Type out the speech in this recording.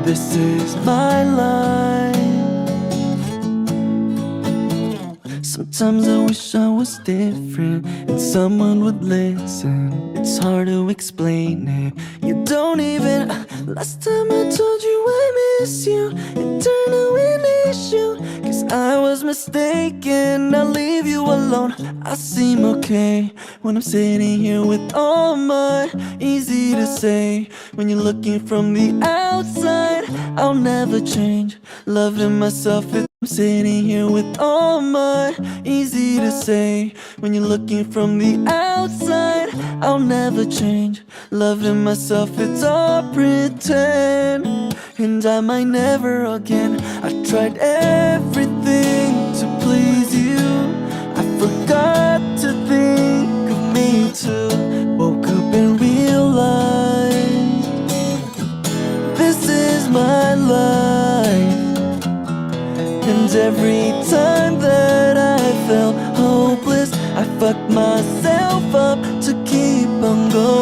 This is my life. Sometimes I wish I was different and someone would listen. It's hard to explain it. You don't even. Last time I told you I miss you, it turned to an issue. Cause I was mistaken. I leave you alone. I seem okay when I'm sitting here with all my. Easy to say when you're looking from the outside. I'll never change. Loving myself. I'm sitting here with all my. Easy to say when you're looking from the outside. I'll never change. Loving myself, it's all pretend. And I might never again. I tried everything to please you. I forgot to think of me too. Woke up and realized this is my life. And every time that I felt hopeless, I fucked myself up to keep on going.